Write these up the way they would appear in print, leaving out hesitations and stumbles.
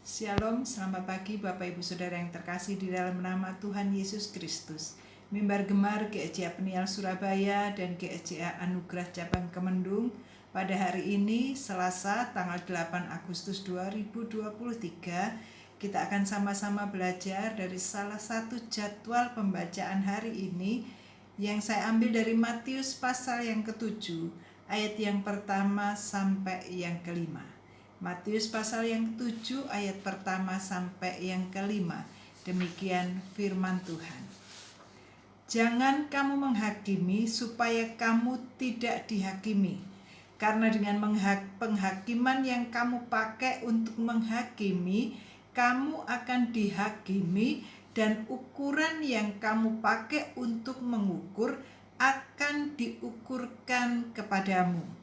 Shalom, selamat pagi Bapak Ibu Saudara yang terkasih di dalam nama Tuhan Yesus Kristus. Mimbar Gemar GECA Peniel Surabaya dan GECA Anugerah Cabang Kemendung pada hari ini Selasa tanggal 8 Agustus 2023 kita akan sama-sama belajar dari salah satu jadwal pembacaan hari ini yang saya ambil dari Matius pasal yang ke-7 ayat yang pertama sampai yang kelima. Matius pasal yang ke-7 ayat pertama sampai yang kelima. Demikian firman Tuhan. Jangan kamu menghakimi supaya kamu tidak dihakimi. Karena dengan penghakiman yang kamu pakai untuk menghakimi, kamu akan dihakimi, dan ukuran yang kamu pakai untuk mengukur akan diukurkan kepadamu.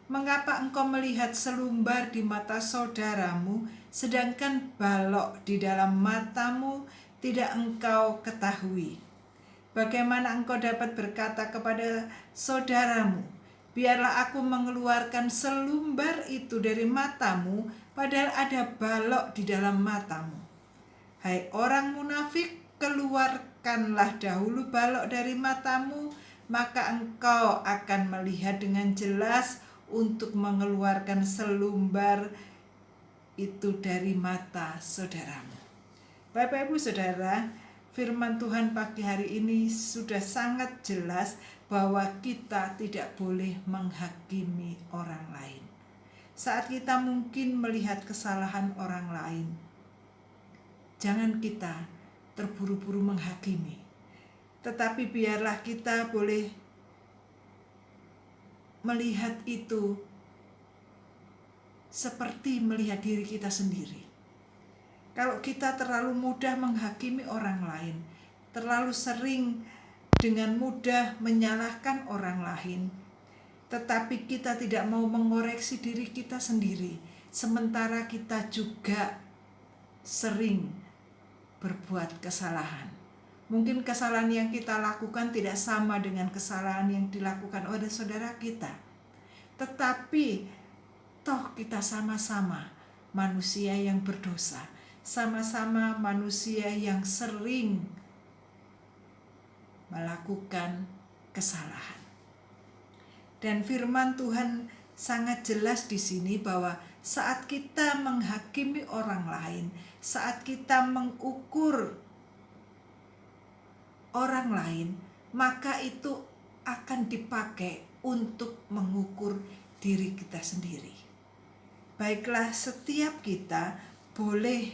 Mengapa engkau melihat selumbar di mata saudaramu, sedangkan balok di dalam matamu tidak engkau ketahui? Bagaimana engkau dapat berkata kepada saudaramu, biarlah aku mengeluarkan selumbar itu dari matamu, padahal ada balok di dalam matamu? Hai orang munafik, keluarkanlah dahulu balok dari matamu, maka engkau akan melihat dengan jelas untuk mengeluarkan selumbar itu dari mata saudaramu. Bapak Ibu Saudara, firman Tuhan pagi hari ini sudah sangat jelas bahwa kita tidak boleh menghakimi orang lain. Saat kita mungkin melihat kesalahan orang lain, jangan kita terburu-buru menghakimi, tetapi biarlah kita boleh melihat itu seperti melihat diri kita sendiri. Kalau kita terlalu mudah menghakimi orang lain, terlalu sering dengan mudah menyalahkan orang lain, tetapi kita tidak mau mengoreksi diri kita sendiri, sementara kita juga sering berbuat kesalahan. Mungkin kesalahan yang kita lakukan tidak sama dengan kesalahan yang dilakukan oleh saudara kita. Tetapi toh kita sama-sama manusia yang berdosa, sama-sama manusia yang sering melakukan kesalahan. Dan firman Tuhan sangat jelas di sini bahwa saat kita menghakimi orang lain, saat kita mengukur orang lain, maka itu akan dipakai untuk mengukur diri kita sendiri. Baiklah, setiap kita boleh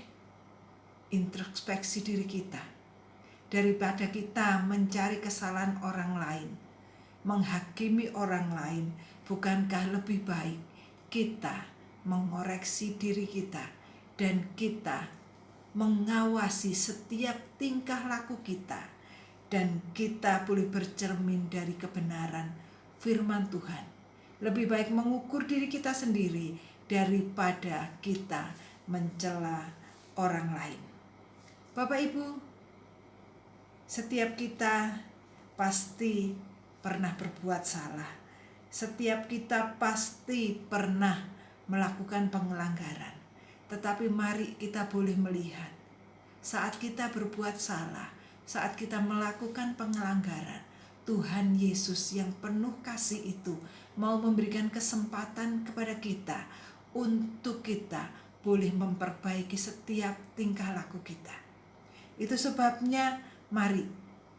introspeksi diri kita daripada kita mencari kesalahan orang lain, menghakimi orang lain. Bukankah lebih baik kita mengoreksi diri kita dan kita mengawasi setiap tingkah laku kita, dan kita boleh bercermin dari kebenaran firman Tuhan. Lebih baik mengukur diri kita sendiri daripada kita mencela orang lain. Bapak Ibu, setiap kita pasti pernah berbuat salah. Setiap kita pasti pernah melakukan pelanggaran. Tetapi mari kita boleh melihat saat kita berbuat salah, saat kita melakukan pelanggaran, Tuhan Yesus yang penuh kasih itu mau memberikan kesempatan kepada kita untuk kita boleh memperbaiki setiap tingkah laku kita. Itu sebabnya mari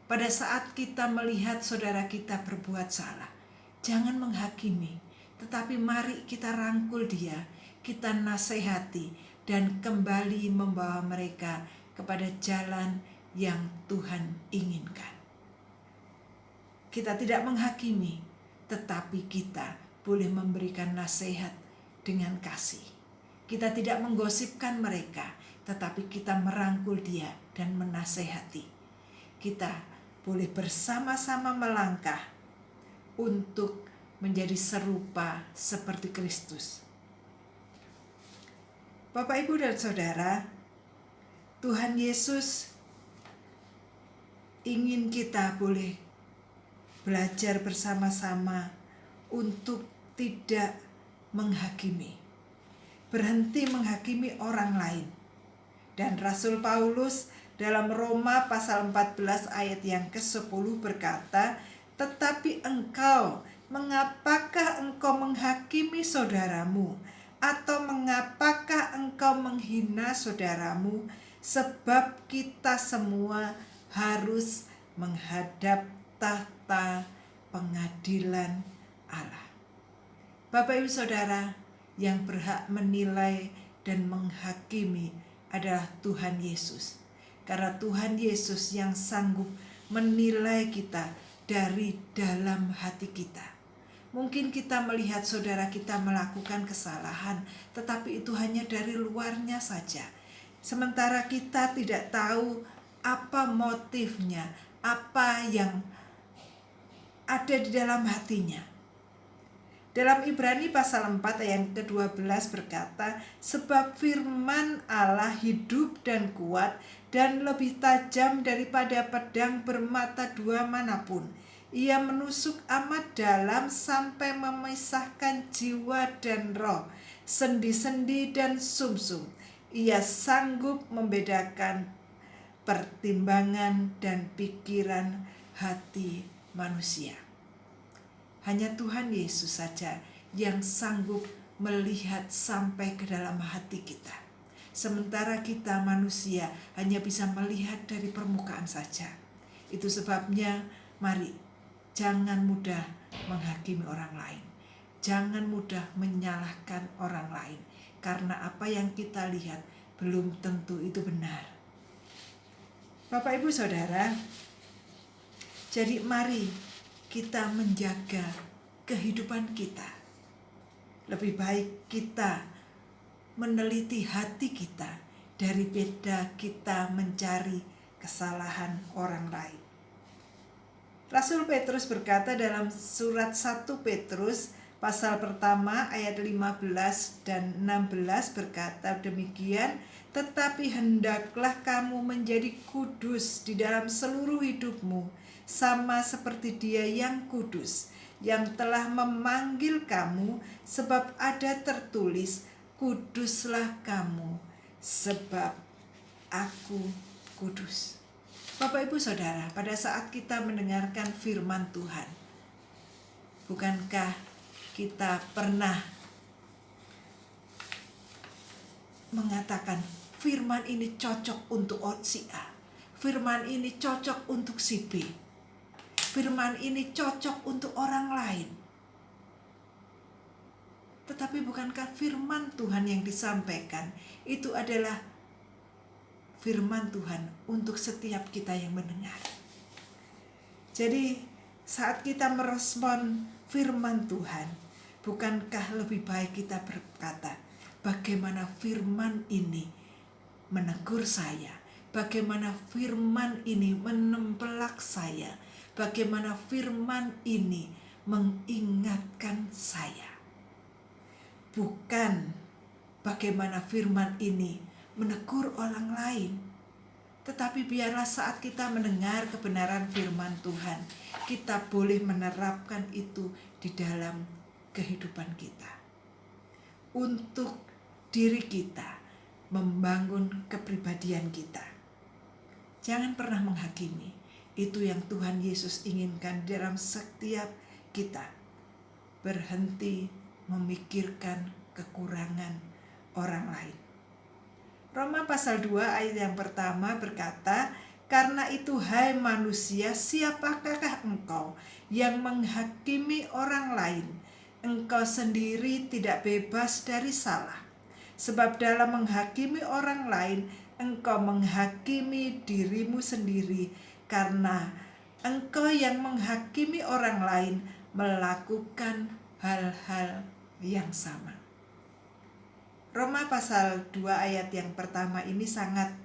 pada saat kita melihat saudara kita berbuat salah, jangan menghakimi, tetapi mari kita rangkul dia, kita nasihati dan kembali membawa mereka kepada jalan yang Tuhan inginkan. Kita tidak menghakimi, tetapi kita boleh memberikan nasihat dengan kasih. Kita tidak menggosipkan mereka, tetapi kita merangkul dia dan menasehati. Kita boleh bersama-sama melangkah untuk menjadi serupa seperti Kristus. Bapak, Ibu, dan Saudara, Tuhan Yesus ingin kita boleh belajar bersama-sama untuk tidak menghakimi. Berhenti menghakimi orang lain. Dan Rasul Paulus dalam Roma pasal 14 ayat yang ke-10 berkata, "Tetapi engkau, mengapakah engkau menghakimi saudaramu? Atau mengapakah engkau menghina saudaramu? Sebab kita semua harus menghadap tahta pengadilan Allah." Bapak Ibu Saudara, yang berhak menilai dan menghakimi adalah Tuhan Yesus. Karena Tuhan Yesus yang sanggup menilai kita dari dalam hati kita. Mungkin kita melihat saudara kita melakukan kesalahan, tetapi itu hanya dari luarnya saja. Sementara kita tidak tahu apa motifnya, apa yang ada di dalam hatinya. Dalam Ibrani pasal 4 ayat ke-12 berkata, "Sebab firman Allah hidup dan kuat dan lebih tajam daripada pedang bermata dua manapun. Ia menusuk amat dalam sampai memisahkan jiwa dan roh, sendi-sendi dan sumsum. Ia sanggup membedakan pertimbangan dan pikiran hati manusia." Hanya Tuhan Yesus saja yang sanggup melihat sampai ke dalam hati kita. Sementara kita manusia hanya bisa melihat dari permukaan saja. Itu sebabnya mari jangan mudah menghakimi orang lain. Jangan mudah menyalahkan orang lain. Karena apa yang kita lihat belum tentu itu benar. Bapak Ibu Saudara, jadi mari kita menjaga kehidupan kita. Lebih baik kita meneliti hati kita daripada kita mencari kesalahan orang lain. Rasul Petrus berkata dalam surat 1 Petrus pasal pertama ayat 15 dan 16 berkata demikian, "Tetapi hendaklah kamu menjadi kudus di dalam seluruh hidupmu, sama seperti Dia yang kudus, yang telah memanggil kamu, sebab ada tertulis, kuduslah kamu, sebab aku kudus." Bapak Ibu Saudara, pada saat kita mendengarkan firman Tuhan, bukankah kita pernah mengatakan firman ini cocok untuk si A, firman ini cocok untuk si B, firman ini cocok untuk orang lain. Tetapi bukankah firman Tuhan yang disampaikan itu adalah firman Tuhan untuk setiap kita yang mendengar? Jadi saat kita merespon firman Tuhan, bukankah lebih baik kita berkata, bagaimana firman ini menegur saya, bagaimana firman ini menempelak saya, bagaimana firman ini mengingatkan saya. Bukan bagaimana firman ini menegur orang lain, tetapi biarlah saat kita mendengar kebenaran firman Tuhan, kita boleh menerapkan itu di dalam kehidupan kita. Untuk diri kita, membangun kepribadian kita. Jangan pernah menghakimi. Itu yang Tuhan Yesus inginkan dalam setiap kita. Berhenti memikirkan kekurangan orang lain. Roma pasal 2 ayat yang pertama berkata, "Karena itu hai manusia, siapakah engkau yang menghakimi orang lain? Engkau sendiri tidak bebas dari salah. Sebab dalam menghakimi orang lain, engkau menghakimi dirimu sendiri, karena engkau yang menghakimi orang lain melakukan hal-hal yang sama." Roma pasal 2 ayat yang pertama ini sangat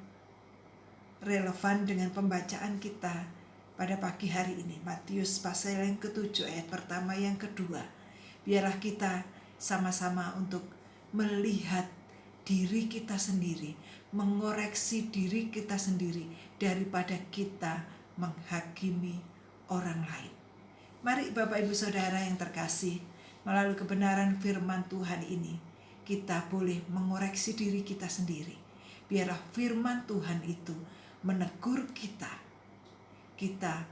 relevan dengan pembacaan kita pada pagi hari ini. Matius pasal yang ke-7 ayat pertama yang kedua. Biarlah kita sama-sama untuk melihat diri kita sendiri, mengoreksi diri kita sendiri daripada kita menghakimi orang lain. Mari Bapak Ibu Saudara yang terkasih, melalui kebenaran firman Tuhan ini, kita boleh mengoreksi diri kita sendiri. Biarlah firman Tuhan itu menegur kita. Kita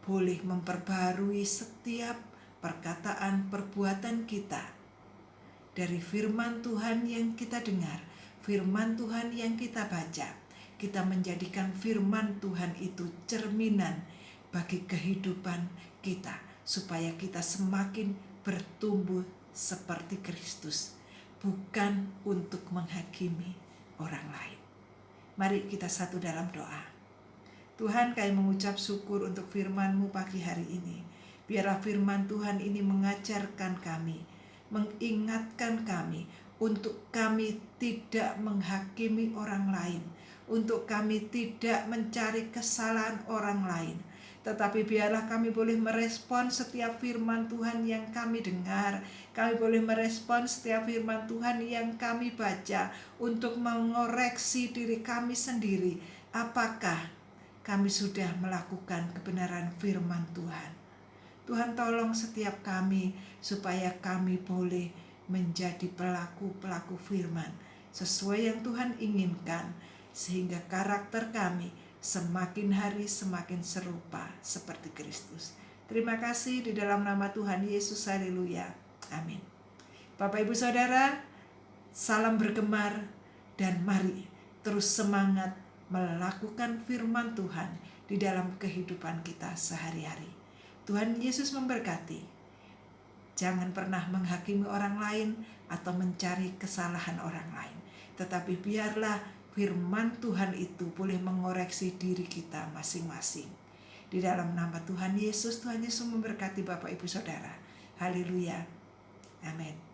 boleh memperbarui setiap perkataan perbuatan kita dari firman Tuhan yang kita dengar, firman Tuhan yang kita baca. Kita menjadikan firman Tuhan itu cerminan bagi kehidupan kita, supaya kita semakin bertumbuh seperti Kristus, bukan untuk menghakimi orang lain. Mari kita satu dalam doa. Tuhan, kami mengucap syukur untuk firman-Mu pagi hari ini. Biarlah firman Tuhan ini mengajarkan kami, mengingatkan kami untuk kami tidak menghakimi orang lain, untuk kami tidak mencari kesalahan orang lain, tetapi biarlah kami boleh merespon setiap firman Tuhan yang kami dengar. Kami boleh merespon setiap firman Tuhan yang kami baca untuk mengoreksi diri kami sendiri. Apakah kami sudah melakukan kebenaran firman Tuhan? Tuhan, tolong setiap kami supaya kami boleh menjadi pelaku-pelaku firman sesuai yang Tuhan inginkan, sehingga karakter kami semakin hari semakin serupa seperti Kristus. Terima kasih di dalam nama Tuhan Yesus. Haleluya. Amin. Bapak Ibu Saudara, salam bergemar dan mari terus semangat melakukan firman Tuhan di dalam kehidupan kita sehari-hari. Tuhan Yesus memberkati. Jangan pernah menghakimi orang lain atau mencari kesalahan orang lain, tetapi biarlah firman Tuhan itu boleh mengoreksi diri kita masing-masing. Di dalam nama Tuhan Yesus, Tuhan Yesus memberkati Bapak Ibu Saudara. Haleluya. Amin.